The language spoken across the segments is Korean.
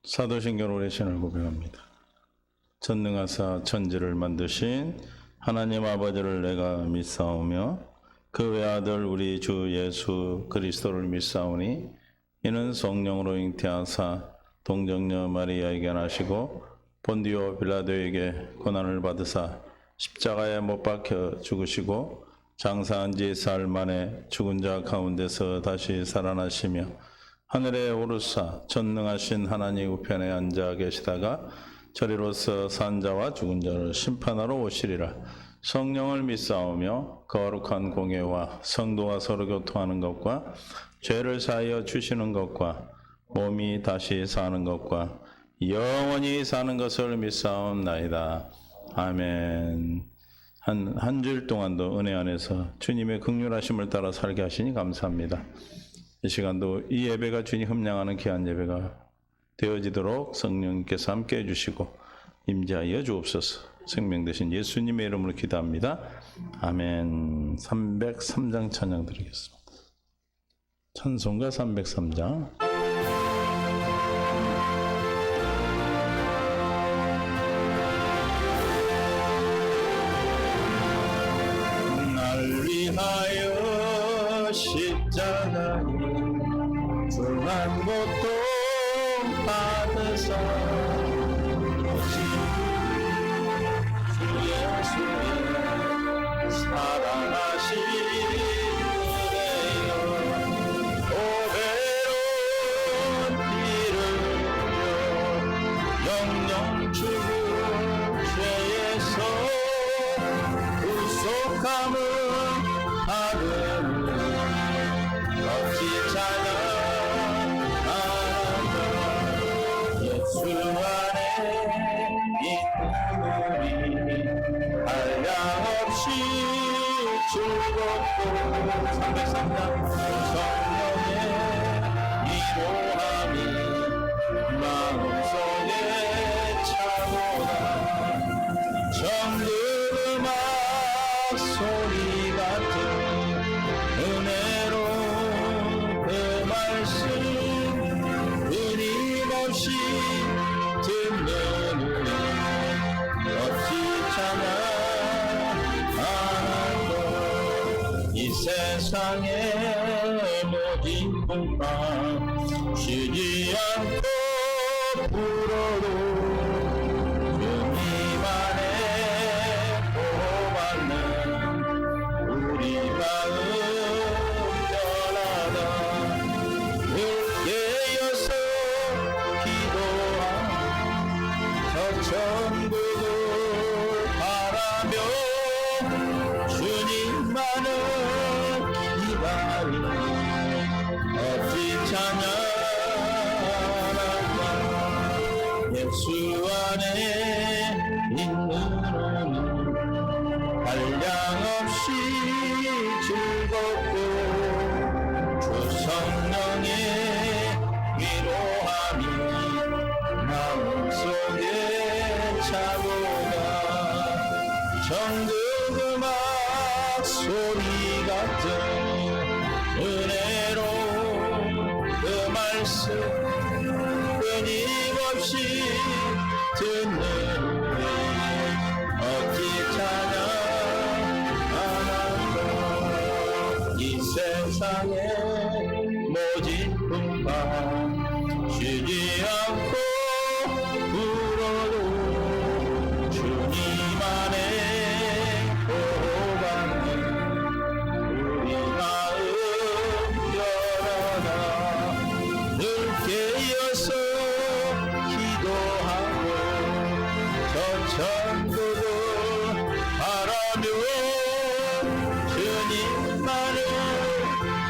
사도신경 오래 신을 고백합니다. 전능하사 천지를 만드신 하나님 아버지를 내가 믿사오며 그 외아들 우리 주 예수 그리스도를 믿사오니 이는 성령으로 잉태하사 동정녀 마리아에게 나시고 본디오 빌라도에게 고난을 받으사 십자가에 못 박혀 죽으시고 장사한 지 사흘 만에 죽은 자 가운데서 다시 살아나시며 하늘에 오르사 전능하신 하나님 우편에 앉아 계시다가 저리로서 산자와 죽은 자를 심판하러 오시리라. 성령을 믿사오며 거룩한 공예와 성도가 서로 교통하는 것과 죄를 사하여 주시는 것과 몸이 다시 사는 것과 영원히 사는 것을 믿사옵나이다. 아멘. 한 주일 동안도 은혜 안에서 주님의 긍휼하심을 따라 살게 하시니 감사합니다. 이 시간도 이 예배가 주님 흠량하는 귀한 예배가 되어지도록 성령님께서 함께 해주시고 임재하여 주옵소서. 생명 되신 예수님의 이름으로 기도합니다. 아멘. 303장 찬양 드리겠습니다. 찬송가 303장. 날 위하여 십자가에 중한 고통 받으사 주 예수의 사랑하신 은혜여 고배로운 피를 흘려 영영 죽은 죄에서 구속함을 받으니 어찌 찬양하나 예수 안에 있는 우리 한량없이 즐겁고 303장 성령의 위로함이 마음속에 차고나 정든 음악 소리 같은 은혜로 그 말씀 끊임없이 듣는 우리 어찌 찬양하나도 이 세상의 모든 풍파 쉬지 않고 불어도 주님 안에 보호받는 우리 마음 편하다 늘 깨어서 기도하며 저 천국을 바라며 주님만을 기다리니 어찌 찬양하나 예수 안에 있는 오늘 한량없이 즐겁고 주 성령의 위로함이 마음속에 차고가 정든 음악 소리 같은 은혜로 그 말씀 끊임없이 듣는 우리 어찌 찬양하나도 이 세상의 모진 풍파 쉬지 않고 불어도 주님 안에 보호받는 우리 마음 열어라 늘 깨어서 기도하고 저 천국을 바라며 주님만을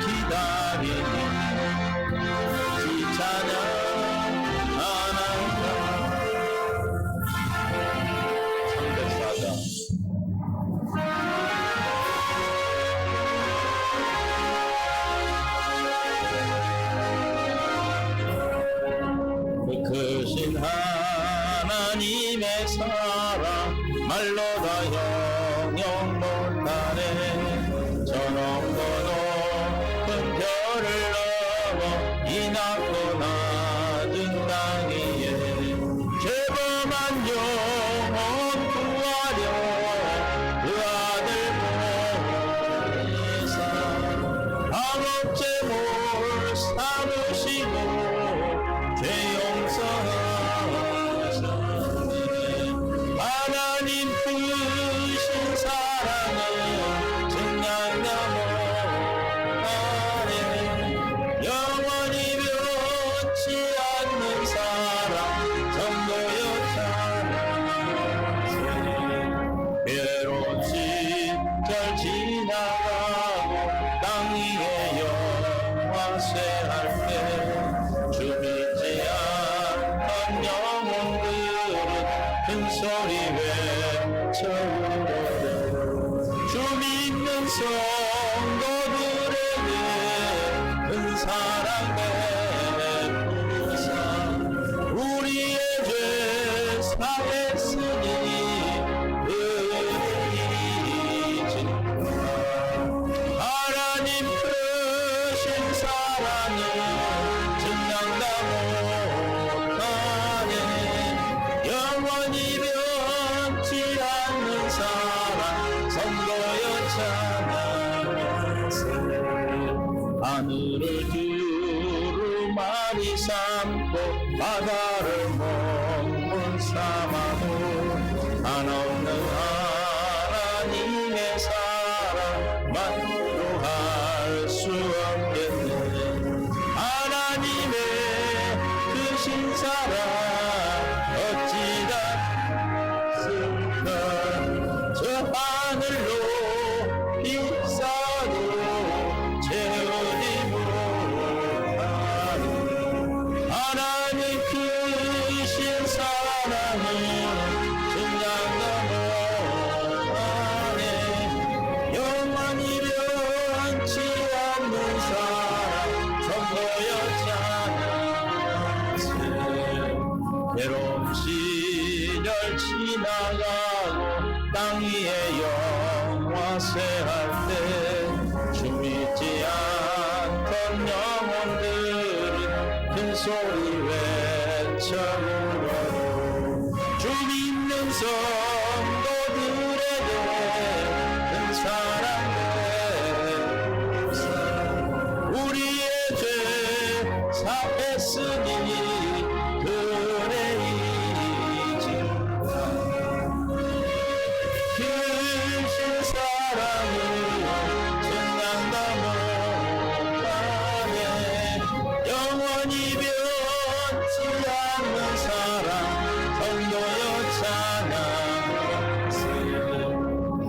기다리니 이 찬양하나이다. 304장 크신 하나님의 사랑 말로 다 영영 못하네 저 넘고 높은 별을 넘어 이 낮고 낮은 땅 위에 삼으시고 죄 용서하셨네. 하나님 크신 사랑은 증량나 못하네. 영원히 변치 않는 사랑 선보였잖아. 괴로운 시절 지나가고 땅 위에 영화 쇠할 때 주 믿지 않던 영혼들은 큰 소리 외쳐오르네. 주 믿는 성도들에게 큰 사랑 베푸사 우리의 죄 사했으니 은혜이지. 하나님 크신 사랑은 증량다 못하네. 영원히 변치 않는 사랑 선보였잖아. 하늘을 두루마리 삼고 바다를 먹물 삼아도 한없는 하나님의 사랑만으로 할 수 없겠네. 하나님의 크신 사랑 어찌다 쓸까. 저 하늘로 비싸도 채우지 못하네. 하나님 크신 사랑은 증량다 못하네. 영원히 변치 않는 사랑 선보였잖아. 괴로운 시절 지나가고 땅 위에 영화 쇠할 때 주 믿지 않던 영혼들이 큰 소리 외쳐불어도 주 믿는 성도들에게 큰 사랑 베푸사 우리의 죄 사했으니 은혜이지. 크신 사랑은 증량다 못하네. 영원히 변치 않는 사랑 선보였잖아.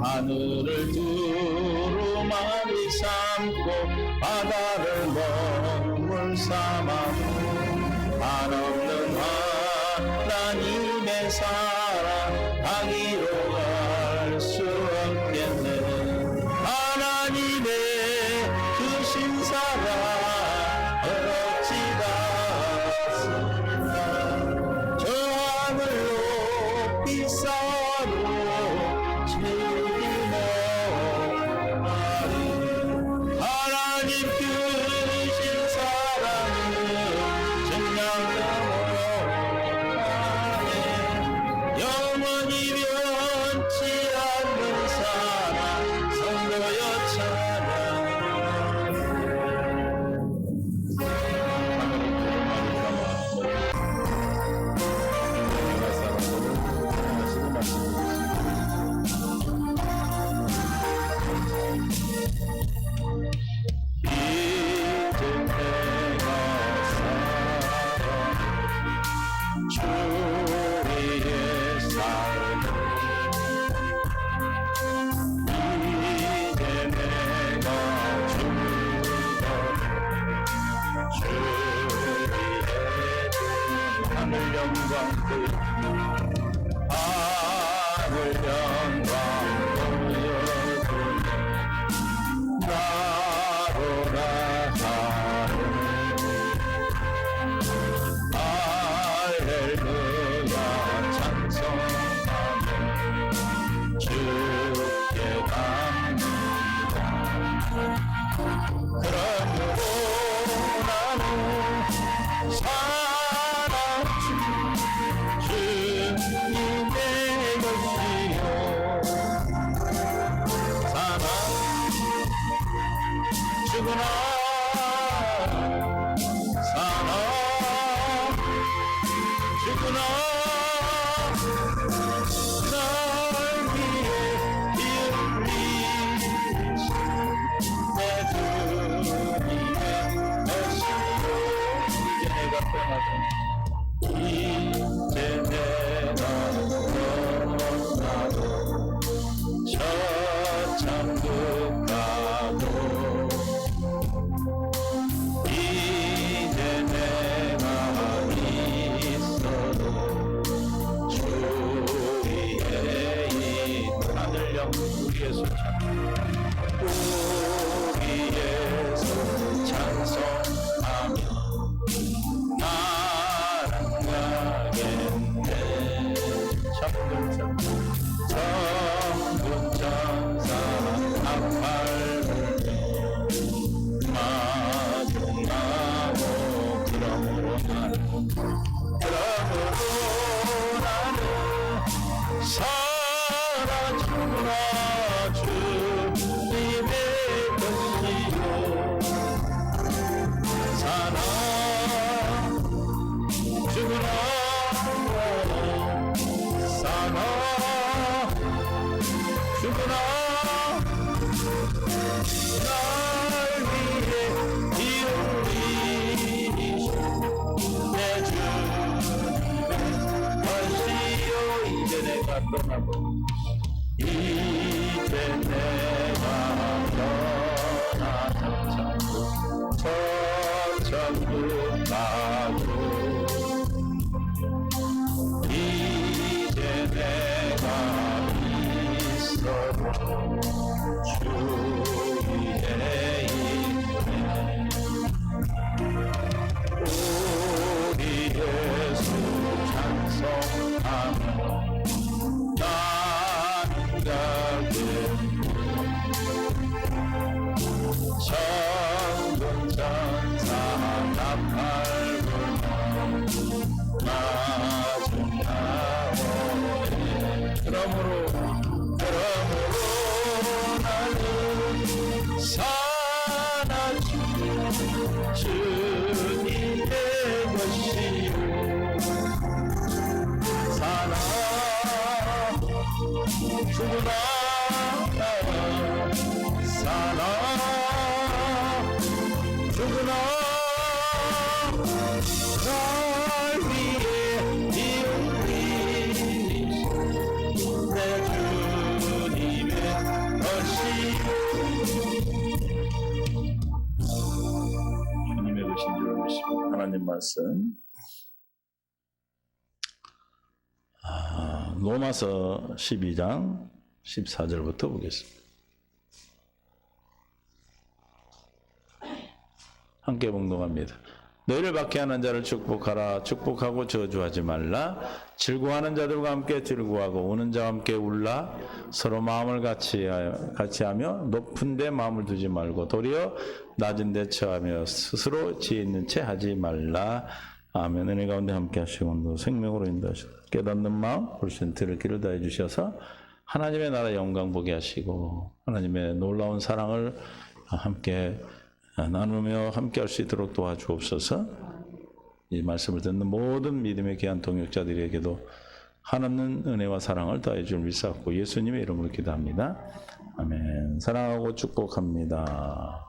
하늘을 두루마리 삼고 바다를 먹물 삼아도 한없는 하나님의 사랑 가기로 갈 수 없겠네. 하나님의 크신 사랑 어찌다 쓸까. 저 하늘로 비싸도 채우지 못하리. 하나님 크신 사랑은 증량다 못하네. 영원히 변치 않는 사랑 선보였잖아. 이제 내가 살아 주의 삶을 이제 내가 죽어 주의 하늘 영광 하늘 영광 보여주네. 나로라 하는 할렐루야 찬송하며 주께 갑니다. 그러므로 나는 사랑 주 사나 죽으나 날 위해 이으리신 내 주님의 메시로 이제 내가 떠나고 이제 내가 떠나고 저천국 가고 이제 내가 있어도 주위에 있는 하늘 영광 우리의 소찬 우리의 소 찬송하며 나아가겠네 천군천사 나팔 불며 마중나무 그러므로 나는 살아주나 주님의 것이요 사나 죽으나 사나 죽으나 날 위해 이루리신 내 주님의 것이요 이제 내가 떠나고 이제 내가 떠나서 천국 가고 이제 내가 있어도 주위에 있네 우리 예수 찬송하며 나는 가겠네 천군천사 나팔 불며 마중나오네 그러므로 나는 사나 주님의 것이요 사나 죽으나 사나 죽으나 날 위해 이루리신 내 주님의 것이요 주님의 것인 줄 믿습니다. 하나님 말씀 로마서 12장 14절부터 보겠습니다. 함께 봉독합니다. 너희를 박해하는 자를 축복하라. 축복하고 저주하지 말라. 즐거워하는 자들과 함께 즐거워하고 우는 자와 함께 울라. 서로 마음을 같이 하며 높은 데 마음을 두지 말고 도리어 낮은 데 처하며 스스로 지혜 있는 채 하지 말라. 아멘. 은혜 가운데 함께 하시고 생명으로 인도하시고 깨닫는 마음 훨씬 들을 길을 다해 주셔서 하나님의 나라 영광 보게 하시고 하나님의 놀라운 사랑을 함께 나누며 함께 할 수 있도록 도와주옵소서. 이 말씀을 듣는 모든 믿음의 귀한 동역자들에게도 하나님 은혜와 사랑을 더해 줄 믿사옵고 예수님의 이름으로 기도합니다. 아멘. 사랑하고 축복합니다.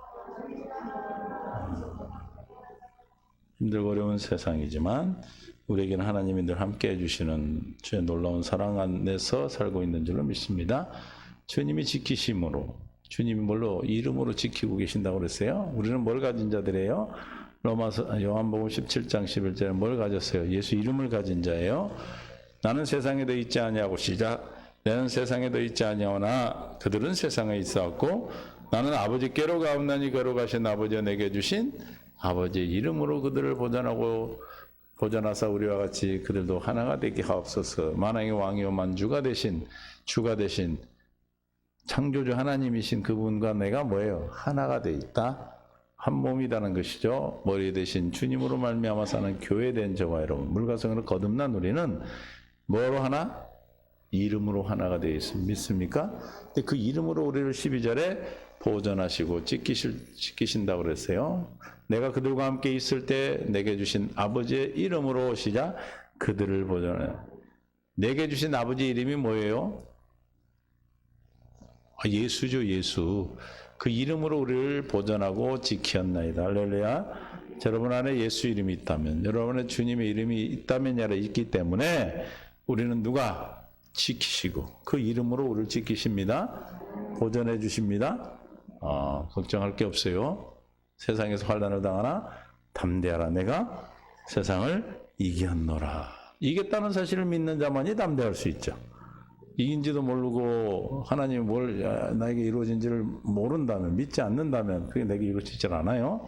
힘들고 어려운 세상이지만 우리에게는 하나님이 늘 함께 해주시는 주의 놀라운 사랑 안에서 살고 있는 줄로 믿습니다. 주님이 지키심으로 주님이 뭘로 이름으로 지키고 계신다고 그랬어요. 우리는 뭘 가진 자들이에요? 로마서 요한복음 17장 11절에 뭘 가졌어요? 예수 이름을 가진 자예요. 나는 세상에도 있지 아니하고 시작. 나는 세상에도 있지 아니하오나 그들은 세상에 있었고 나는 아버지께로 가옵나니 거룩하신 아버지가 내게 주신 아버지의 이름으로 그들을 보존하사 우리와 같이 그들도 하나가 되게 하옵소서. 만왕의 왕이요 만주가 되신 주가 되신 창조주 하나님이신 그분과 내가 뭐예요? 하나가 돼 있다. 한 몸이라는 것이죠. 머리 대신 주님으로 말미암아 사는 교회된 저와 여러분, 물과 성으로 거듭난 우리는 뭐로 하나? 이름으로 하나가 되어 있습니다. 믿습니까? 근데 그 이름으로 우리를 12절에 보존하시고 지키신다고 그랬어요. 내가 그들과 함께 있을 때 내게 주신 아버지의 이름으로 시작 그들을 보존하여. 내게 주신 아버지 이름이 뭐예요? 예수죠, 예수. 그 이름으로 우리를 보존하고 지켰나이다. 할렐루야. 여러분 안에 예수 이름이 있다면, 여러분의 주님의 이름이 있다면 야라 있기 때문에 우리는 누가 지키시고 그 이름으로 우리를 지키십니다. 보존해 주십니다. 걱정할 게 없어요. 세상에서 환난을 당하나 담대하라. 내가 세상을 이겼노라. 이겼다는 사실을 믿는 자만이 담대할 수 있죠. 이긴지도 모르고 하나님이 뭘 나에게 이루어진지를 모른다면, 믿지 않는다면 그게 내게 이루어지질 않아요.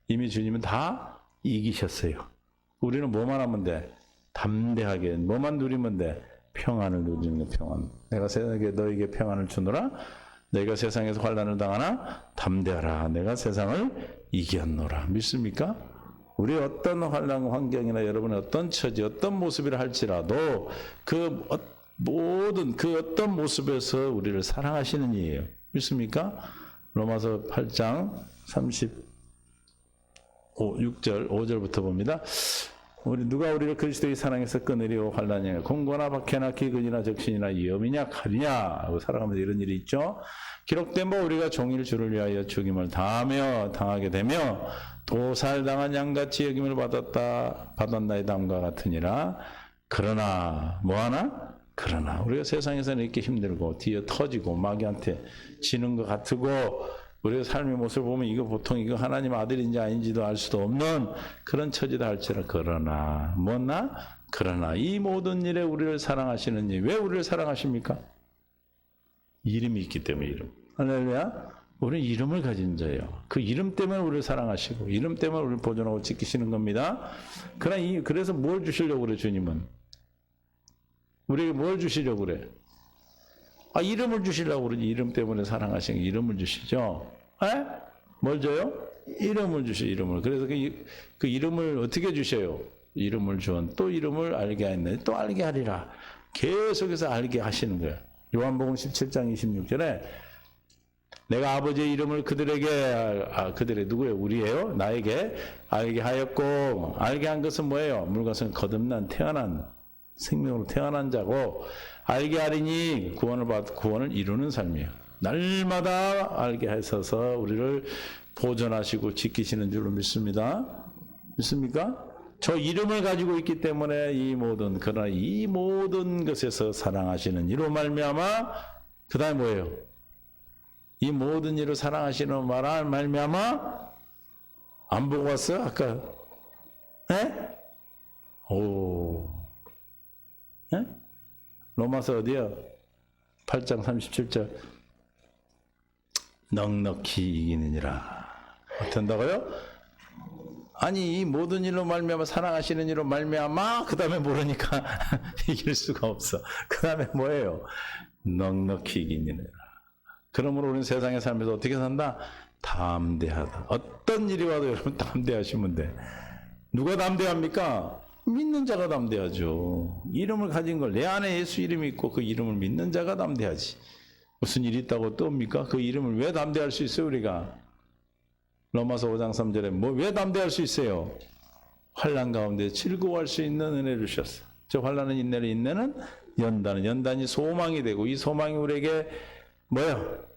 이미 주님은 다 이기셨어요. 우리는 뭐만 하면 돼? 담대하게 뭐만 누리면 돼? 평안을 누리는 평안. 내가 세상에 너에게 평안을 주노라. 너희가 세상에서 환난을 당하나 담대하라. 내가 세상을 이겼노라. 믿습니까? 우리 어떤 환난 환경이나 여러분의 어떤 처지, 어떤 모습이라 할지라도 그 모든 그 어떤 모습에서 우리를 사랑하시는 이에요. 믿습니까? 로마서 8장 6절 5절부터 봅니다. 누가 우리를 그리스도의 사랑에서 끊으리오. 환난이냐 공고나 박해나 기근이나 적신이나 위험이냐 칼이냐 하고 살아가면서 이런 일이 있죠. 기록된 바 우리가 종일 주를 위하여 죽임을 당하게 되며 도살당한 양같이 여김을 받았나이다 함과 같으니라. 그러나 뭐하나? 그러나 우리가 세상에서는 이렇게 힘들고 뒤에 터지고 마귀한테 지는 것 같고 우리가 삶의 모습을 보면 이거 보통 이거 하나님 아들인지 아닌지도 알 수도 없는 그런 처지다 할지라. 그러나 뭐나? 그러나 이 모든 일에 우리를 사랑하시는 이. 왜 우리를 사랑하십니까? 이름이 있기 때문에. 이름. 할렐루야. 우리는 이름을 가진 자예요. 그 이름 때문에 우리를 사랑하시고 이름 때문에 우리를 보존하고 지키시는 겁니다. 그래서 뭘 주시려고 그래 주님은? 우리에게 뭘 주시려고 그래? 이름을 주시려고 그러지. 이름 때문에 사랑하시는 이름을 주시죠. 에? 뭘 줘요? 이름을 주셔. 이름을. 그래서 그 이름을 어떻게 주셔요? 이름을 주원 또 이름을 알게 했네. 또 알게 하리라. 계속해서 알게 하시는 거예요. 요한복음 17장 26절에 내가 아버지의 이름을 그들의 누구예요? 우리예요? 나에게 알게 하였고, 알게 한 것은 뭐예요? 물것은 거듭난 태어난 생명으로 태어난 자고, 알게 하리니 구원을 이루는 삶이에요. 날마다 알게 하셔서 우리를 보존하시고 지키시는 줄로 믿습니다. 믿습니까? 저 이름을 가지고 있기 때문에 그러나 이 모든 것에서 사랑하시는 이로 말미암아, 그 다음에 뭐예요? 이 모든 일을 사랑하시는 말미암아 안 보고 왔어요? 아까 로마서 어디요? 8장 37절 넉넉히 이기느니라. 어떤다고요? 아니 이 모든 일로 말미암아 사랑하시는 일로 말미암아 그 다음에 모르니까 이길 수가 없어. 그 다음에 뭐예요? 넉넉히 이기느니라. 그러므로 우리는 세상에 살면서 어떻게 산다? 담대하다. 어떤 일이 와도 여러분 담대하시면 돼. 누가 담대합니까? 믿는 자가 담대하죠. 이름을 가진 걸, 내 안에 예수 이름이 있고 그 이름을 믿는 자가 담대하지. 무슨 일이 있다고 또 옵니까? 그 이름을 왜 담대할 수 있어요, 우리가? 로마서 5장 3절에 왜 담대할 수 있어요? 환난 가운데 즐거워할 수 있는 은혜를 주셨어. 저 환난은 인내는 연단이 소망이 되고, 이 소망이 우리에게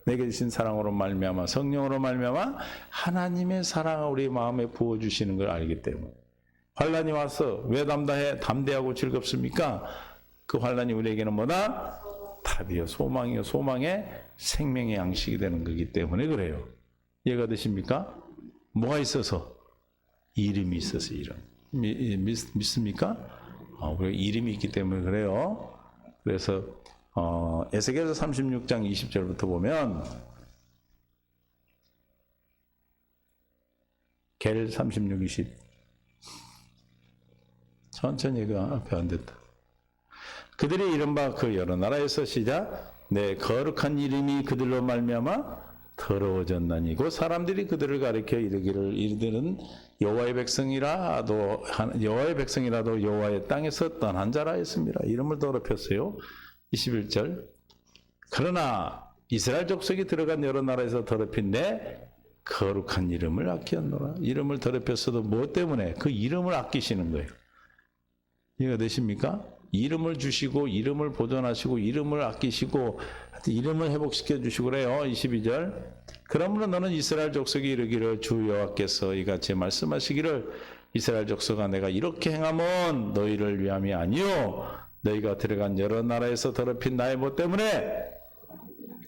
내게 주신 사랑으로 말미암아, 성령으로 말미암아 하나님의 사랑을 우리 마음에 부어주시는 걸 알기 때문에. 환난이 와서 왜 담대하고 즐겁습니까? 그 환난이 우리에게는 뭐다? 답이요, 소망이요, 소망의 생명의 양식이 되는 거기 때문에 그래요. 이해가 되십니까? 뭐가 있어서? 이름이 있어서. 이름. 믿습니까? 우리가 이름이 있기 때문에 그래요. 그래서 에스겔서 36장 20절부터 보면 겔 36, 20 천천히 앞에 안 됐다. 그들이 이른바 그 여러 나라에서 시작 내 거룩한 이름이 그들로 말미암아 더러워졌나니 곧 사람들이 그들을 가리켜 이르기를 여호와의 백성이라도 여호와의 땅에서 떠난 자라 했습니다. 이름을 더럽혔어요. 21절 그러나 이스라엘 족속이 들어간 여러 나라에서 더럽힌 내 거룩한 이름을 아끼었노라. 이름을 더럽혔어도 뭐 때문에? 그 이름을 아끼시는 거예요. 이해가 되십니까? 이름을 주시고 이름을 보존하시고 이름을 아끼시고 이름을 회복시켜 주시고 그래요. 22절. 그러므로 너는 이스라엘 족속이 이르기를 주 여호와께서 이같이 말씀하시기를 이스라엘 족속아 내가 이렇게 행함은 너희를 위함이 아니요 너희가 들어간 여러 나라에서 더럽힌 나의 못 때문에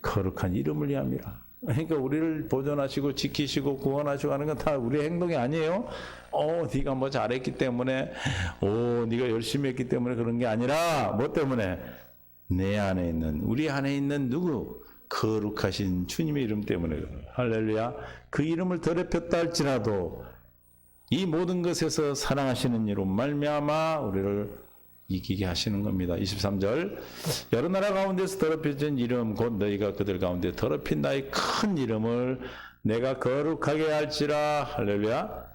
거룩한 이름을 위함이라. 그러니까 우리를 보존하시고 지키시고 구원하시고 하는 건 다 우리의 행동이 아니에요. 네가 뭐 잘했기 때문에, 네가 열심히 했기 때문에 그런 게 아니라 뭐 때문에? 내 안에 있는, 우리 안에 있는 누구? 거룩하신 주님의 이름 때문에 그래요. 할렐루야. 그 이름을 더럽혔다 할지라도 이 모든 것에서 사랑하시는 이로 말미암아 우리를 이기게 하시는 겁니다. 23절. 여러 나라 가운데서 더럽혀진 이름 곧 너희가 그들 가운데 더럽힌 나의 큰 이름을 내가 거룩하게 할지라. 할렐루야.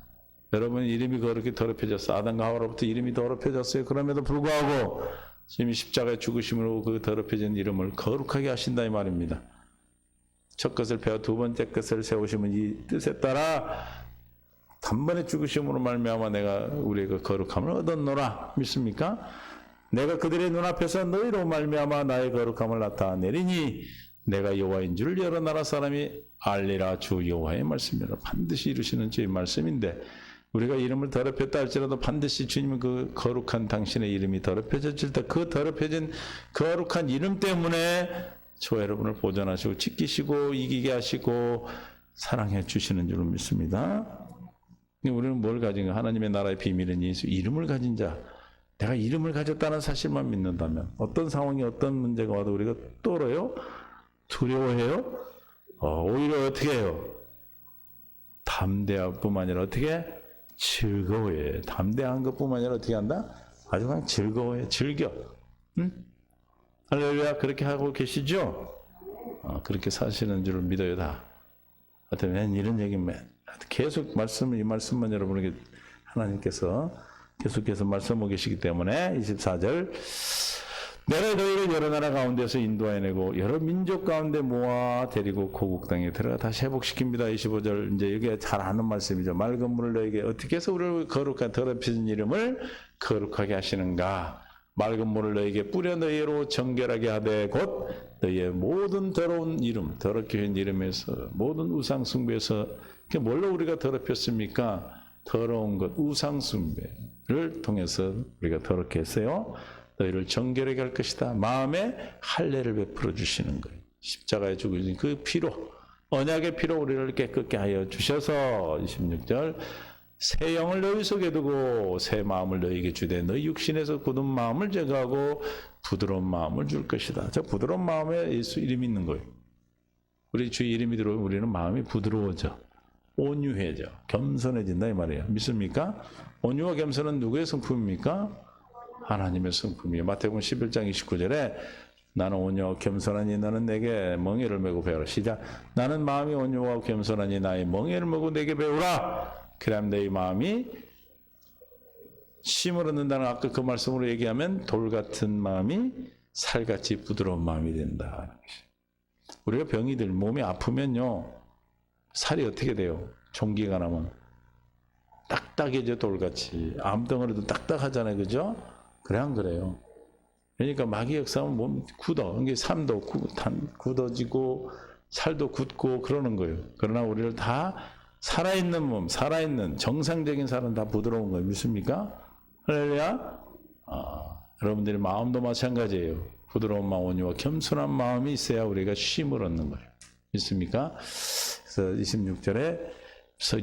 여러분 이름이 그렇게 더럽혀졌어. 아담과 하와로부터 이름이 더럽혀졌어요. 그럼에도 불구하고 지금 십자가의 죽으심으로 그 더럽혀진 이름을 거룩하게 하신다 이 말입니다. 첫 것을 배워 두 번째 것을 세우시면 이 뜻에 따라 단번에 죽으심으로 말미암아 내가 우리의 그 거룩함을 얻었노라. 믿습니까? 내가 그들의 눈앞에서 너희로 말미암아 나의 거룩함을 나타내리니 내가 여호와인 줄 여러 나라 사람이 알리라. 주 여호와의 말씀이라. 반드시 이루시는 주의 말씀인데 우리가 이름을 더럽혔다 할지라도 반드시 주님은 그 거룩한 당신의 이름이 더럽혀질 때 그 더럽혀진 거룩한 이름 때문에 저 여러분을 보존하시고 지키시고 이기게 하시고 사랑해 주시는 줄을 믿습니다. 우리는 뭘 가진 가? 하나님의 나라의 비밀은 예수 이름을 가진 자. 내가 이름을 가졌다는 사실만 믿는다면 어떤 상황이 어떤 문제가 와도 우리가 떨어요? 두려워해요? 오히려 어떻게 해요? 담대할 뿐만 아니라 어떻게? 즐거워해. 담대한 것뿐만 아니라 어떻게 한다? 아주 그냥 즐거워해. 즐겨. 응? 할렐루야. 그렇게 하고 계시죠? 그렇게 사시는 줄을 믿어요 다. 하여튼 이런 얘기면 계속 이 말씀만 여러분에게 하나님께서 계속해서 말씀하고 계시기 때문에 24절 내가 너희를 여러 나라 가운데서 인도해내고 여러 민족 가운데 모아 데리고 고국 땅에 들어가 다시 회복시킵니다. 25절 이제 이게 잘 아는 말씀이죠. 맑은 물을 너에게 어떻게 해서 우리를 거룩한 더럽혀진 이름을 거룩하게 하시는가. 맑은 물을 너에게 뿌려 너희로 정결하게 하되 곧 너희의 모든 더러운 이름 더럽게 한 이름에서 모든 우상 숭배에서 뭘로 우리가 더럽혔습니까? 더러운 것 우상 숭배를 통해서 우리가 더럽게 했어요. 너희를 정결하게 할 것이다. 마음에 할례를 베풀어 주시는 거예요. 십자가에 죽으신 그 피로 언약의 피로 우리를 깨끗게 하여 주셔서 26절 새 영을 너희 속에 두고 새 마음을 너희에게 주되 너희 육신에서 굳은 마음을 제거하고 부드러운 마음을 줄 것이다. 저 부드러운 마음에 예수 이름이 있는 거예요. 우리 주의 이름이 들어오면 우리는 마음이 부드러워져. 온유해져. 겸손해진다 이 말이에요. 믿습니까? 온유와 겸손은 누구의 성품입니까? 하나님의 성품이에요. 마태복음 11장 29절에 나는 온유하고 겸손하니 너는 내게 멍에를 메고 배우라. 시작. 나는 마음이 온유하고 겸손하니 나의 멍에를 메고 내게 배우라. 그럼 너희 마음이 쉼을 얻는다는 아까 그 말씀으로 얘기하면 돌 같은 마음이 살같이 부드러운 마음이 된다. 우리가 병이들 몸이 아프면요. 살이 어떻게 돼요? 종기가 나면 딱딱해져 돌같이. 암덩어리도 딱딱하잖아요. 그죠? 그래 안 그래요? 그러니까 마귀 역사하면 몸 굳어. 이게 삶도 굳어지고 살도 굳고 그러는 거예요. 그러나 우리를 다 살아있는 몸, 살아있는 정상적인 사람은 다 부드러운 거예요. 믿습니까? 할렐루야? 여러분들의 마음도 마찬가지예요. 부드러운 마음, 온유와 겸손한 마음이 있어야 우리가 쉼을 얻는 거예요. 믿습니까? 그래서 26절에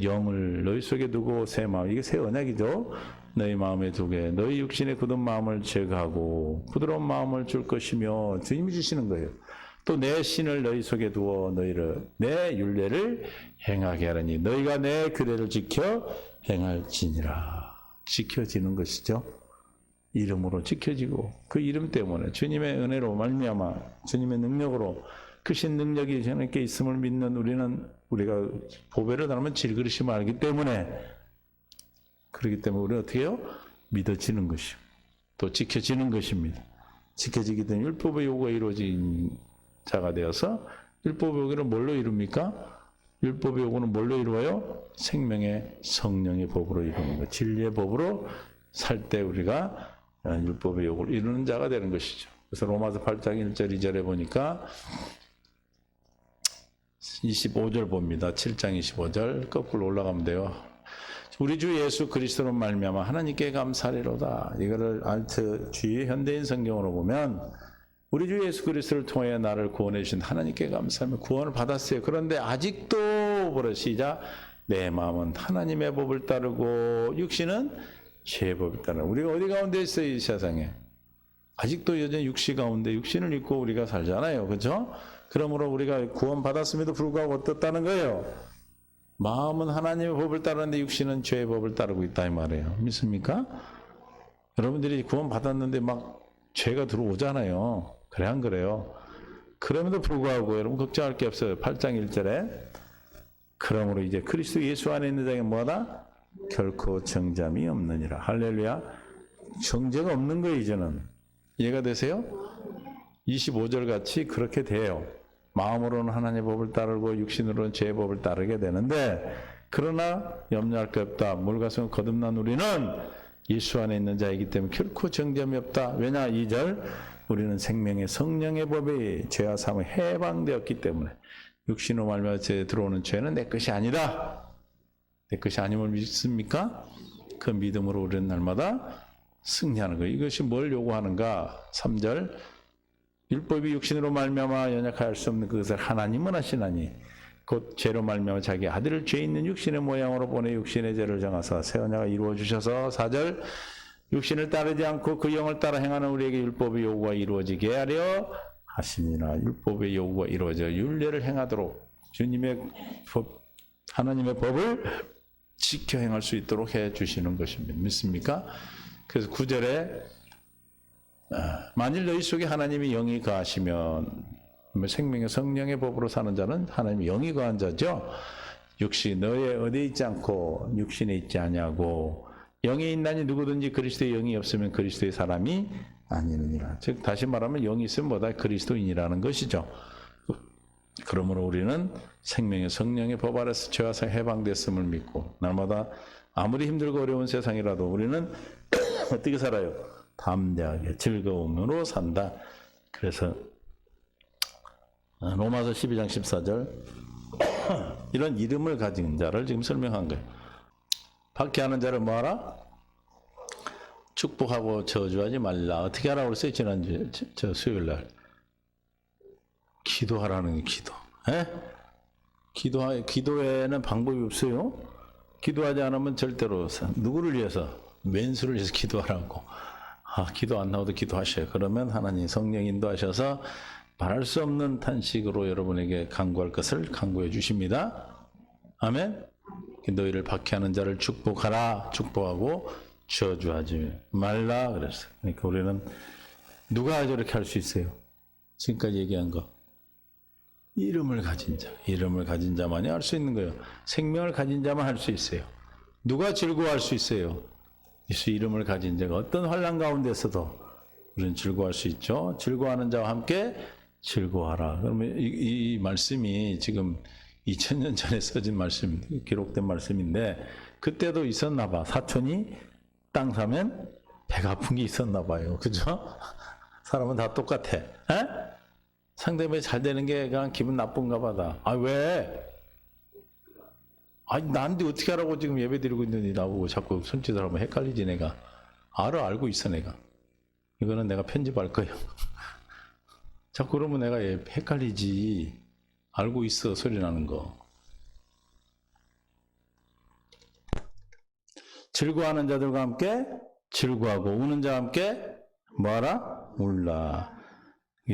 영을 너희 속에 두고 새 마음, 이게 새 언약이죠. 너희 마음에 두게 너희 육신의 굳은 마음을 제거하고 부드러운 마음을 줄 것이며 주님이 주시는 거예요. 또 내 신을 너희 속에 두어 너희를 내 율례를 행하게 하라니 너희가 내 규례를 지켜 행할지니라. 지켜지는 것이죠. 이름으로 지켜지고 그 이름 때문에 주님의 은혜로 말미암아 주님의 능력으로 크신 능력이 저에게 있음을 믿는 우리가 보배를 나누면 질그릇임을 알기 때문에 그렇기 때문에 우리는 어떻게 해요? 믿어지는 것이고 또 지켜지는 것입니다. 지켜지기 때문에 율법의 요구가 이루어진 자가 되어서 율법의 요구를 뭘로 이룹니까? 율법의 요구는 뭘로 이루어요? 생명의 성령의 법으로 이루는 것. 진리의 법으로 살 때 우리가 율법의 요구를 이루는 자가 되는 것이죠. 그래서 로마서 8장 1절 2절에 보니까 25절 봅니다. 7장 25절 거꾸로 올라가면 돼요. 우리 주 예수 그리스도로 말미암아 하나님께 감사리로다. 이거를 알트 G 현대인 성경으로 보면 우리 주 예수 그리스도를 통해 나를 구원해 주신 하나님께 감사하며 구원을 받았어요. 그런데 아직도 시작 내 마음은 하나님의 법을 따르고 육신은 죄의 법을 따르고 우리가 어디 가운데 있어요? 이 세상에 아직도 여전히 육신 가운데 육신을 입고 우리가 살잖아요. 그렇죠? 그러므로 우리가 구원 받았음에도 불구하고 어떻다는 거예요? 마음은 하나님의 법을 따르는데 육신은 죄의 법을 따르고 있다 이 말이에요. 믿습니까? 여러분들이 구원 받았는데 막 죄가 들어오잖아요. 그래 안 그래요? 그럼에도 불구하고 여러분 걱정할 게 없어요. 8장 1절에 그러므로 이제 그리스도 예수 안에 있는 자에게 뭐하다? 결코 정잠이 없느니라. 할렐루야. 정죄가 없는 거예요. 이제는. 이해가 되세요? 25절 같이 그렇게 돼요. 마음으로는 하나님의 법을 따르고 육신으로는 죄의 법을 따르게 되는데 그러나 염려할 게 없다. 물과 거듭난 우리는 예수 안에 있는 자이기 때문에 결코 정죄함이 없다. 왜냐? 2절 우리는 생명의 성령의 법에 죄와 사함에 해방되었기 때문에 육신으로 말미암아 들어오는 죄는 내 것이 아니다. 내 것이 아님을 믿습니까? 그 믿음으로 우리는 날마다 승리하는 거예요. 이것이 뭘 요구하는가? 3절 율법이 육신으로 말미암아 연약할 수 없는 그것을 하나님은 하시나니 곧 죄로 말미암아 자기 아들을 죄 있는 육신의 모양으로 보내 육신의 죄를 정하사 새 언약을 이루어 주셔서 4절 육신을 따르지 않고 그 영을 따라 행하는 우리에게 율법의 요구가 이루어지게 하려 하심이나 율법의 요구가 이루어져 율례를 행하도록 주님의 법, 하나님의 법을 지켜 행할 수 있도록 해 주시는 것입니다. 믿습니까? 그래서 9절에 만일 너희 속에 하나님이 영이 거하시면 생명의 성령의 법으로 사는 자는 하나님이 영이 거한 자죠. 육신 너의 어디에 있지 않고 육신에 있지 아니하고 영이 있나니 누구든지 그리스도의 영이 없으면 그리스도의 사람이 아니느니라. 즉 다시 말하면 영이 있으면 뭐다? 그리스도인이라는 것이죠. 그러므로 우리는 생명의 성령의 법 아래서 죄와 사 해방됐음을 믿고 날마다 아무리 힘들고 어려운 세상이라도 우리는 어떻게 살아요? 담대하게 즐거움으로 산다. 그래서 로마서 12장 14절 이런 이름을 가진 자를 지금 설명한 거예요. 박해하는 자를 뭐하라? 축복하고 저주하지 말라. 어떻게 하라고 그랬어요? 지난주에 수요일날 기도하라는 게 기도. 기도에는 방법이 없어요. 기도하지 않으면 절대로 누구를 위해서? 왼수를 위해서 기도하라고. 기도 안 나와도 기도하셔요. 그러면 하나님 성령 인도하셔서 말할 수 없는 탄식으로 여러분에게 간구할 것을 간구해 주십니다. 아멘. 너희를 박해하는 자를 축복하라. 축복하고 저주하지 말라 그랬어요. 그러니까 우리는 누가 저렇게 할 수 있어요? 지금까지 얘기한 거. 이름을 가진 자. 이름을 가진 자만이 할 수 있는 거예요. 생명을 가진 자만 할 수 있어요. 누가 즐거워할 수 있어요? 예수 이름을 가진 자가 어떤 환난 가운데서도 우리는 즐거워할 수 있죠. 즐거워하는 자와 함께 즐거워하라. 그러면 이 말씀이 지금 2000년 전에 써진 말씀, 기록된 말씀인데 그때도 있었나 봐. 사촌이 땅 사면 배가 아픈 게 있었나 봐요. 그죠? 사람은 다 똑같아. 상대방이 잘 되는 게 그냥 기분 나쁜가 봐다. 왜? 나한테 어떻게 하라고 지금 예배 드리고 있는데 나보고 자꾸 손짓을 하면 헷갈리지 내가. 알고 있어 내가. 이거는 내가 편집할 거예요. 자꾸 그러면 내가 헷갈리지. 알고 있어 소리 나는 거. 즐거워하는 자들과 함께 즐거워하고 우는 자와 함께 뭐하라? 울라.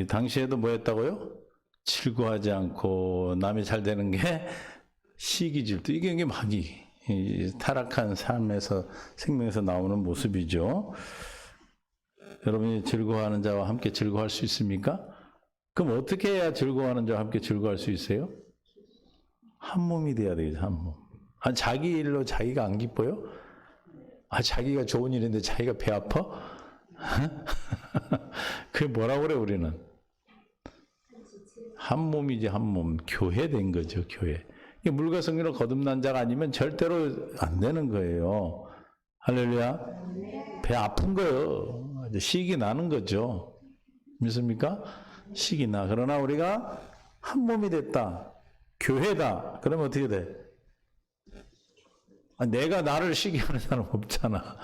당시에도 뭐 했다고요? 즐거워하지 않고 남이 잘 되는 게 시기 질투. 이게 마귀. 타락한 삶에서 생명에서 나오는 모습이죠. 여러분이 즐거워하는 자와 함께 즐거워할 수 있습니까? 그럼 어떻게 해야 즐거워하는 자와 함께 즐거워할 수 있어요? 한 몸이 돼야 되겠죠. 한 몸. 자기 일로 자기가 안 기뻐요? 자기가 좋은 일인데 자기가 배 아파? 그게 뭐라고 그래 우리는? 한 몸이지 한 몸. 교회 된 거죠. 교회. 물과 성령으로 거듭난 자가 아니면 절대로 안 되는 거예요. 할렐루야. 배 아픈 거예요. 식이 나는 거죠. 믿습니까? 식이 나. 그러나 우리가 한 몸이 됐다. 교회다. 그러면 어떻게 돼? 내가 나를 시기 하는 사람 없잖아.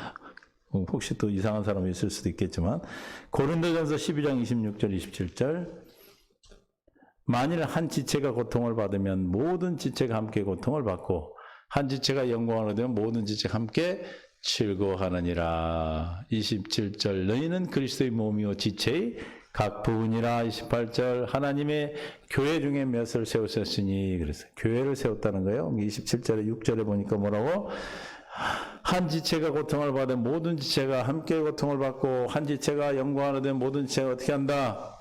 혹시 또 이상한 사람이 있을 수도 있겠지만 고린도전서 12장 26절 27절 만일 한 지체가 고통을 받으면 모든 지체가 함께 고통을 받고 한 지체가 영광을 얻으면 모든 지체가 함께 즐거워하느니라. 27절 너희는 그리스도의 몸이요 지체의 각 부분이라. 28절 하나님의 교회 중에 몇을 세우셨으니. 그래서 교회를 세웠다는 거예요. 27절에 6절에 보니까 뭐라고? 한 지체가 고통을 받으면 모든 지체가 함께 고통을 받고 한 지체가 영광을 얻으면 모든 지체가 어떻게 한다?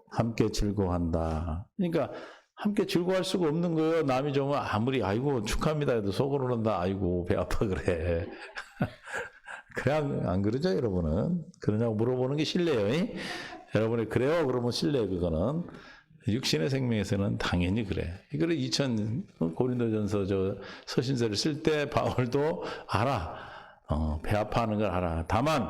함께 즐거워한다. 그러니까 함께 즐거워할 수가 없는 거예요. 남이 좀 아무리 아이고 축하합니다 해도 속으로 그런다. 아이고 배 아파 그래. 그냥 안 그러죠 여러분은? 그러냐고 물어보는 게 실례예요. 여러분이 그래요? 그러면 실례예요. 그거는. 육신의 생명에서는 당연히 그래. 이거를 2000 고린도전서 서신서를 쓸 때 바울도 알아. 배 아파하는 걸 알아. 다만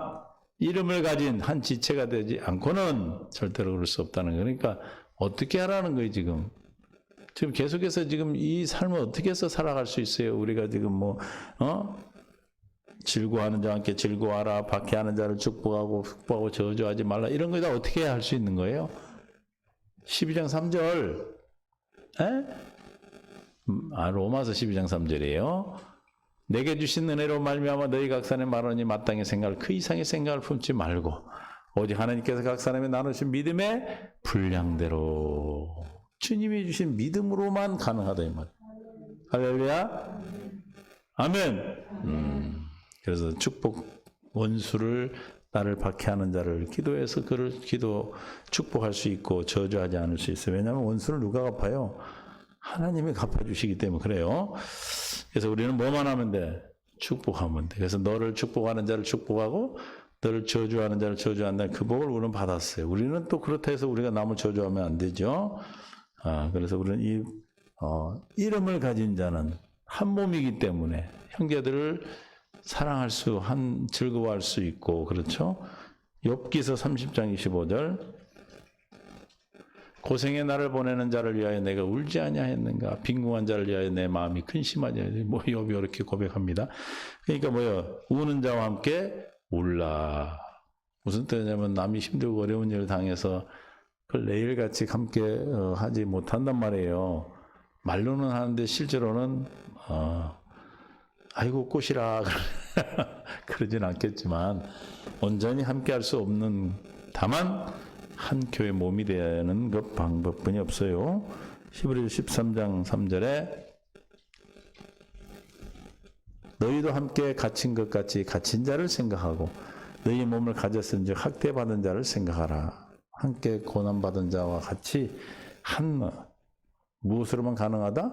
이름을 가진 한 지체가 되지 않고는 절대로 그럴 수 없다는 거. 그러니까 어떻게 하라는 거예요 지금. 지금 계속해서 지금 이 삶을 어떻게 해서 살아갈 수 있어요? 우리가 지금 즐거워하는 자와 함께 즐거워하라. 박해하는 자를 축복하고 축복하고 저주하지 말라. 이런 거 다 어떻게 할 수 있는 거예요? 12장 3절. 로마서 12장 3절이에요. 내게 주신 은혜로 말미암아 너희 각 사람의 말하니 마땅히 생각을 그 이상의 생각을 품지 말고 오직 하나님께서 각 사람에 나누신 믿음의 분량대로 주님이 주신 믿음으로만 가능하다 이 말. 할렐루야. 아멘. 그래서 축복 원수를 나를 박해하는 자를 기도해서 그를 축복할 수 있고 저주하지 않을 수 있어요. 왜냐하면 원수를 누가 갚아요? 하나님이 갚아주시기 때문에 그래요. 그래서 우리는 뭐만 하면 돼? 축복하면 돼. 그래서 너를 축복하는 자를 축복하고 너를 저주하는 자를 저주한다. 그 복을 우리는 받았어요. 우리는 또 그렇다 해서 우리가 남을 저주하면 안 되죠. 그래서 우리는 이름을 가진 자는 한 몸이기 때문에 형제들을 사랑할 즐거워할 수 있고, 그렇죠? 욥기서 30장 25절. 고생의 날을 보내는 자를 위하여 내가 울지 아니하였는가? 빈궁한 자를 위하여 내 마음이 근심하지 아니하였는가? 욥이 이렇게 고백합니다. 그러니까 우는 자와 함께 울라. 무슨 뜻이냐면 남이 힘들고 어려운 일을 당해서 그걸 내일같이 함께 하지 못한단 말이에요. 말로는 하는데 실제로는 아이고 꽃이라 그러진 않겠지만 온전히 함께 할 수 없는, 다만 한 교회 몸이 되는 그 방법뿐이 없어요. 히브리서 13장 3절에 너희도 함께 갇힌 것 같이 갇힌 자를 생각하고 너희 몸을 가졌은즉 학대받은 자를 생각하라. 함께 고난받은 자와 같이 무엇으로만 가능하다?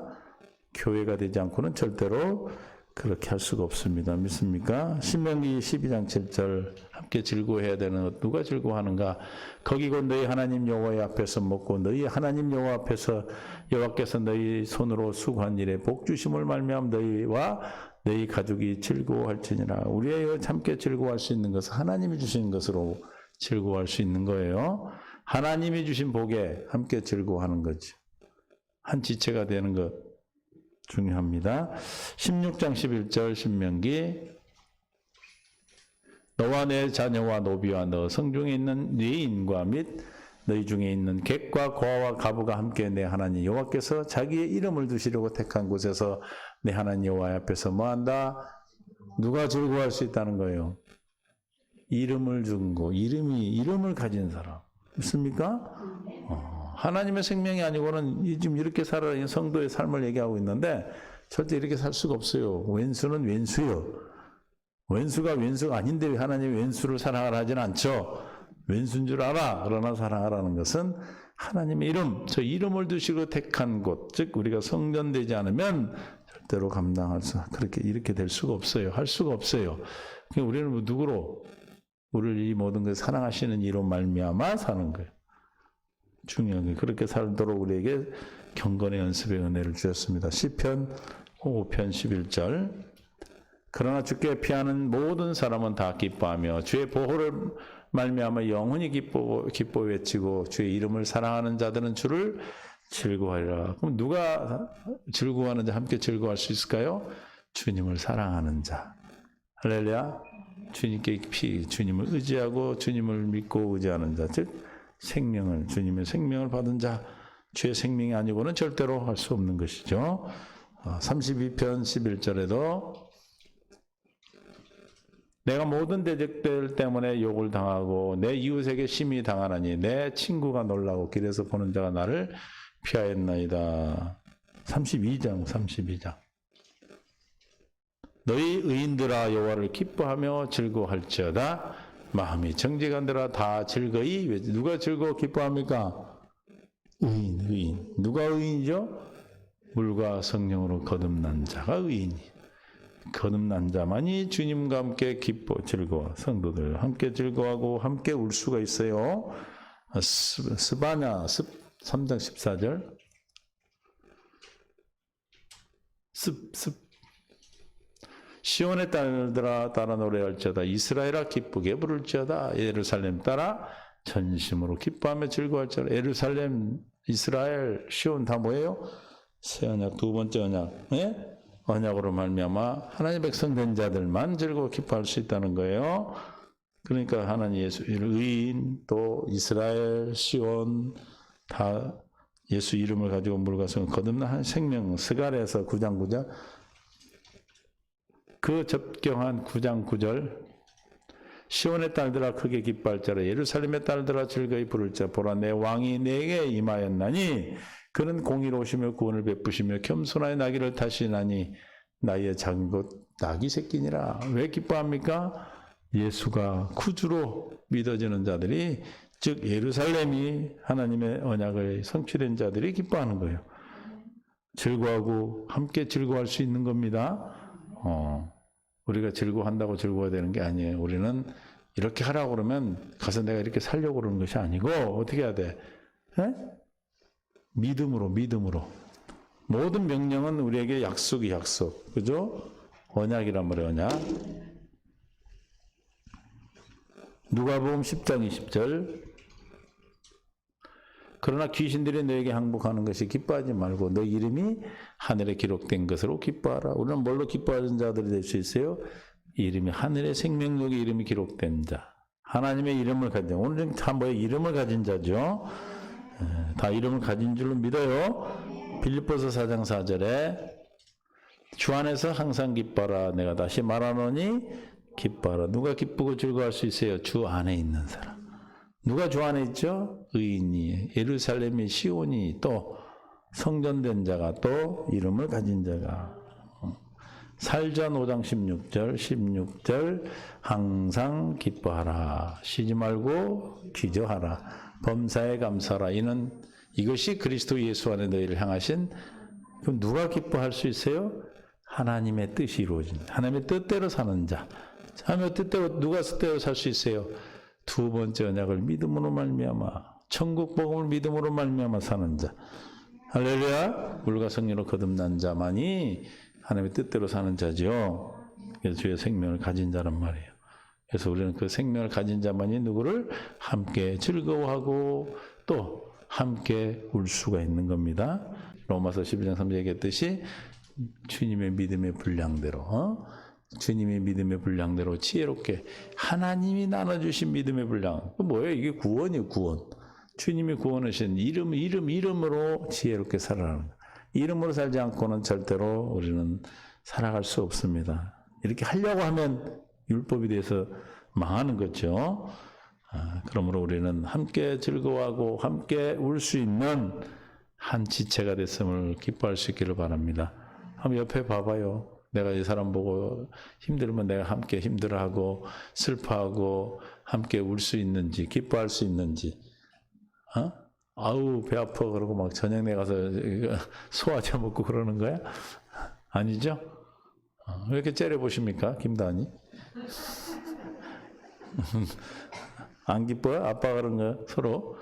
교회가 되지 않고는 절대로 그렇게 할 수가 없습니다. 믿습니까? 신명기 12장 7절 함께 즐거워해야 되는 것 누가 즐거워하는가? 거기 곧 너희 하나님 여호와의 앞에서 먹고 너희 하나님 여호와 앞에서 여호와께서 너희 손으로 수고한 일에 복 주심을 말미암아 너희와 너희 가족이 즐거워할지니라. 우리의 함께 즐거워할 수 있는 것은 하나님이 주신 것으로 즐거워할 수 있는 거예요. 하나님이 주신 복에 함께 즐거워하는 거죠. 한 지체가 되는 것 중요합니다. 16장 11절 신명기 너와 내 자녀와 노비와 너 성중에 있는 네 인과 및 너희 중에 있는 객과 고아와 가부가 함께 내 하나님 여호와께서 자기의 이름을 두시려고 택한 곳에서 내 하나님 여호와 앞에서 뭐한다? 누가 즐거워할 수 있다는 거예요? 이름을 준 거, 이름을 가진 사람. 있습니까? 하나님의 생명이 아니고는 지금 이렇게 살아가는 성도의 삶을 얘기하고 있는데 절대 이렇게 살 수가 없어요. 왼수는 왼수요. 왼수가 왼수가 아닌데 하나님이 왼수를 사랑하라 하지는 않죠. 왼수인 줄 알아. 그러나 사랑하라는 것은 하나님의 이름, 저 이름을 두시고 택한 곳, 즉 우리가 성전되지 않으면 절대로 이렇게 될 수가 없어요. 할 수가 없어요. 우리는 누구로? 우리를 이 모든 것을 사랑하시는 이로 말미암아 사는 거예요. 중요한 게 그렇게 살도록 우리에게 경건의 연습의 은혜를 주셨습니다. 시편 5편 11절. 그러나 주께 피하는 모든 사람은 다 기뻐하며 주의 보호를 말미암아 영원히 기뻐 외치고 주의 이름을 사랑하는 자들은 주를 즐거워하리라. 그럼 누가 즐거워하는 자 함께 즐거워할 수 있을까요? 주님을 사랑하는 자. 할렐루야. 주님을 의지하고 주님을 믿고 의지하는 자, 즉 주님의 생명을 받은 자, 주의 생명이 아니고는 절대로 할 수 없는 것이죠. 32편 11절에도 내가 모든 대적들 때문에 욕을 당하고 내 이웃에게 심히 당하나니 내 친구가 놀라고 길에서 보는 자가 나를 피하였나이다. 32장. 너희 의인들아 여호와를 기뻐하며 즐거워할지어다. 마음이 정직한들아 다 즐거이. 누가 즐거워 기뻐합니까? 의인. 누가 의인이죠? 물과 성령으로 거듭난 자가 의인이. 거듭난 자만이 주님과 함께 기뻐 즐거워. 성도들 함께 즐거워하고 함께 울 수가 있어요. 스바냐 3장 14절. 시온의 딸들아 따라 노래할지어다. 이스라엘아 기쁘게 부를지어다. 예루살렘 따라 전심으로 기뻐하며 즐거워할지어다. 예루살렘, 이스라엘, 시온 다 뭐예요? 새 언약, 두 번째 언약. 네? 언약으로 말미암아 하나님 백성 된 자들만 즐거워 기뻐할 수 있다는 거예요. 그러니까 하나님 예수 의인 또 이스라엘, 시온 다 예수 이름을 가지고 물과 성 거듭난 생명. 스가랴서 9장 9절. 그 접경한 9장 9절. 시온의 딸들아 크게 기뻐할지어다. 예루살렘의 딸들아 즐거이 부를지어다. 보라 내 왕이 내게 임하였나니 그는 공의로우시며 구원을 베푸시며 겸손하여 나귀를 타시나니 나의 작은 것 나귀 새끼니라. 왜 기뻐합니까? 예수가 구주로 믿어지는 자들이, 즉 예루살렘이 하나님의 언약을 성취된 자들이 기뻐하는 거예요. 즐거워하고 함께 즐거워할 수 있는 겁니다. 우리가 즐거워한다고 즐거워야 되는 게 아니에요. 우리는 이렇게 하라고 그러면 가서 내가 이렇게 살려고 그러는 것이 아니고 어떻게 해야 돼? 에? 믿음으로. 모든 명령은 우리에게 약속이 약속. 그죠? 언약이란 말이에요, 언약. 누가복음 10장 20절. 그러나 귀신들이 너에게 항복하는 것이 기뻐하지 말고 너 이름이 하늘에 기록된 것으로 기뻐하라. 우리는 뭘로 기뻐하는 자들이 될 수 있어요? 이름이 하늘의 생명록에 이름이 기록된 자. 하나님의 이름을 가진 자. 오늘은 다 뭐예요? 이름을 가진 자죠. 다 이름을 가진 줄로 믿어요. 빌립보서 4장 4절에 주 안에서 항상 기뻐하라. 내가 다시 말하노니 기뻐하라. 누가 기쁘고 즐거워할 수 있어요? 주 안에 있는 사람. 누가 주 안에 있죠? 의인이, 예루살렘이, 시온이, 또 성전된 자가, 또 이름을 가진 자가. 살전 5장 16절 항상 기뻐하라. 쉬지 말고 기저하라. 범사에 감사하라. 이것이 그리스도 예수 안에 너희를 향하신. 그럼 누가 기뻐할 수 있어요? 하나님의 뜻이 이루어진, 하나님의 뜻대로 사는 자. 하나님의 뜻대로, 누가 뜻대로 살 수 있어요? 두 번째 언약을 믿음으로 말미암아, 천국 복음을 믿음으로 말미암아 사는 자. 할렐루야. 물과 성령으로 거듭난 자만이 하나님의 뜻대로 사는 자죠. 그래서 주의 생명을 가진 자란 말이에요. 그래서 우리는 그 생명을 가진 자만이 누구를 함께 즐거워하고 또 함께 울 수가 있는 겁니다. 로마서 12장 3절 얘기했듯이 주님의 믿음의 분량대로, 주님의 믿음의 분량대로 지혜롭게 하나님이 나눠주신 믿음의 분량. 그 뭐예요? 이게 구원이에요, 구원. 주님이 구원하신 이름으로 지혜롭게 살아가는. 이름으로 살지 않고는 절대로 우리는 살아갈 수 없습니다. 이렇게 하려고 하면 율법에 대해서 망하는 거죠. 그러므로 우리는 함께 즐거워하고 함께 울 수 있는 한 지체가 됐음을 기뻐할 수 있기를 바랍니다. 한번 옆에 봐봐요. 내가 이 사람 보고 힘들면 내가 함께 힘들어하고 슬퍼하고 함께 울 수 있는지, 기뻐할 수 있는지. 아우 배 아파 그러고 막 저녁에 가서 소화제 먹고 그러는 거야? 아니죠? 왜 이렇게 째려보십니까? 김다은이? 안 기뻐요? 아빠가 그런 거 서로?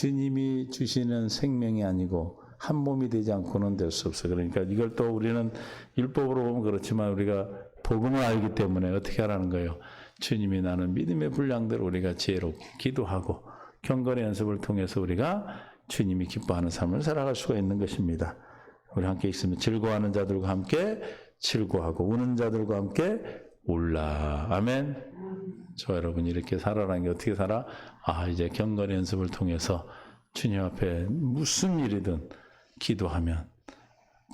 주님이 주시는 생명이 아니고 한 몸이 되지 않고는 될 수 없어요. 그러니까 이걸 또 우리는 율법으로 보면 그렇지만 우리가 복음을 알기 때문에 어떻게 하라는 거예요? 주님이 나는 믿음의 분량대로 우리가 지혜롭게 기도하고 경건의 연습을 통해서 우리가 주님이 기뻐하는 삶을 살아갈 수가 있는 것입니다. 우리 함께 있으면 즐거워하는 자들과 함께 즐거워하고 우는 자들과 함께 울라. 아멘. 저 여러분 이렇게 살아라는 게 어떻게 살아? 이제 경건의 연습을 통해서 주님 앞에 무슨 일이든 기도하면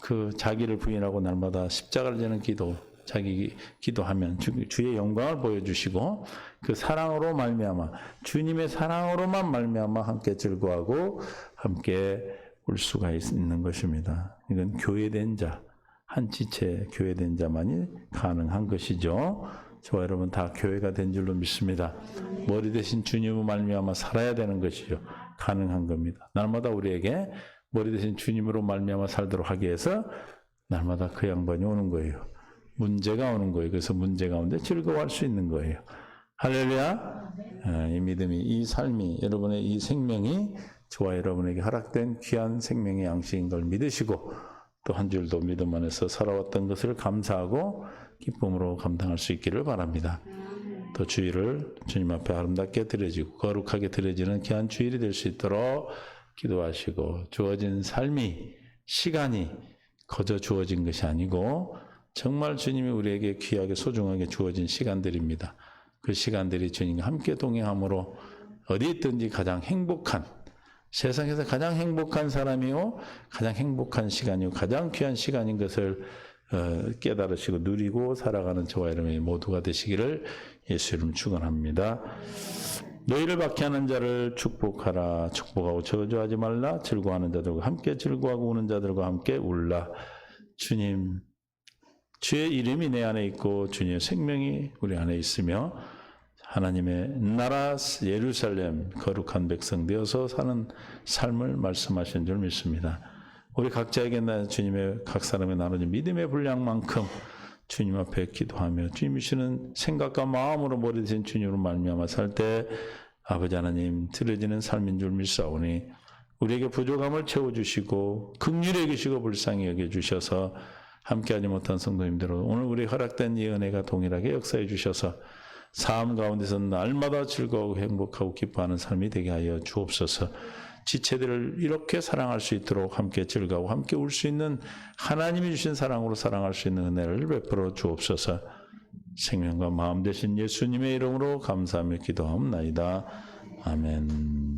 그 자기를 부인하고 날마다 십자가를 지는 기도, 자기 기도하면 주의 영광을 보여주시고 그 사랑으로 말미암아 주님의 사랑으로만 말미암아 함께 즐거워하고 함께 울 수가 있는 것입니다. 이건 교회된 자, 한 지체 교회된 자만이 가능한 것이죠. 저와 여러분 다 교회가 된 줄로 믿습니다. 머리 대신 주님으로 말미암아 살아야 되는 것이죠. 가능한 겁니다. 날마다 우리에게 머리 대신 주님으로 말미암아 살도록 하기 위해서 날마다 그 양반이 오는 거예요. 문제가 오는 거예요. 그래서 문제 가운데 즐거워할 수 있는 거예요. 할렐루야. 이 믿음이, 이 삶이, 여러분의 이 생명이 저와 여러분에게 허락된 귀한 생명의 양식인 걸 믿으시고 또 한 줄도 믿음 안에서 살아왔던 것을 감사하고 기쁨으로 감당할 수 있기를 바랍니다. 또 주일을 주님 앞에 아름답게 드려지고 거룩하게 드려지는 귀한 주일이 될 수 있도록 기도하시고 주어진 삶이, 시간이 거저 주어진 것이 아니고 정말 주님이 우리에게 귀하게 소중하게 주어진 시간들입니다. 그 시간들이 주님과 함께 동행함으로 어디 있든지 가장 행복한, 세상에서 가장 행복한 사람이요 가장 행복한 시간이요 가장 귀한 시간인 것을 깨달으시고 누리고 살아가는 저와 여러분이 모두가 되시기를 예수 이름 축원합니다. 너희를 박해하는 자를 축복하라. 축복하고 저주하지 말라. 즐거워하는 자들과 함께 즐거워하고 우는 자들과 함께 울라. 주님, 주의 이름이 내 안에 있고 주님의 생명이 우리 안에 있으며 하나님의 나라 예루살렘 거룩한 백성 되어서 사는 삶을 말씀하신 줄 믿습니다. 우리 각자에게 주님의 각 사람의 나눠진 믿음의 분량만큼 주님 앞에 기도하며 주님이 주시는 생각과 마음으로 머리 대신 주님으로 말미암아 살 때 아버지 하나님 드려지는 삶인 줄 믿사오니 우리에게 부족함을 채워주시고 긍휼히 여기시고 불쌍히 여겨주셔서 함께하지 못한 성도님들 오늘 우리 허락된 이 은혜가 동일하게 역사해 주셔서 삶 가운데서 날마다 즐거우고 행복하고 기뻐하는 삶이 되게 하여 주옵소서. 지체들을 이렇게 사랑할 수 있도록 함께 즐거워 함께 울 수 있는 하나님이 주신 사랑으로 사랑할 수 있는 은혜를 베풀어 주옵소서. 생명과 마음 되신 예수님의 이름으로 감사하며 기도하옵나이다. 아멘.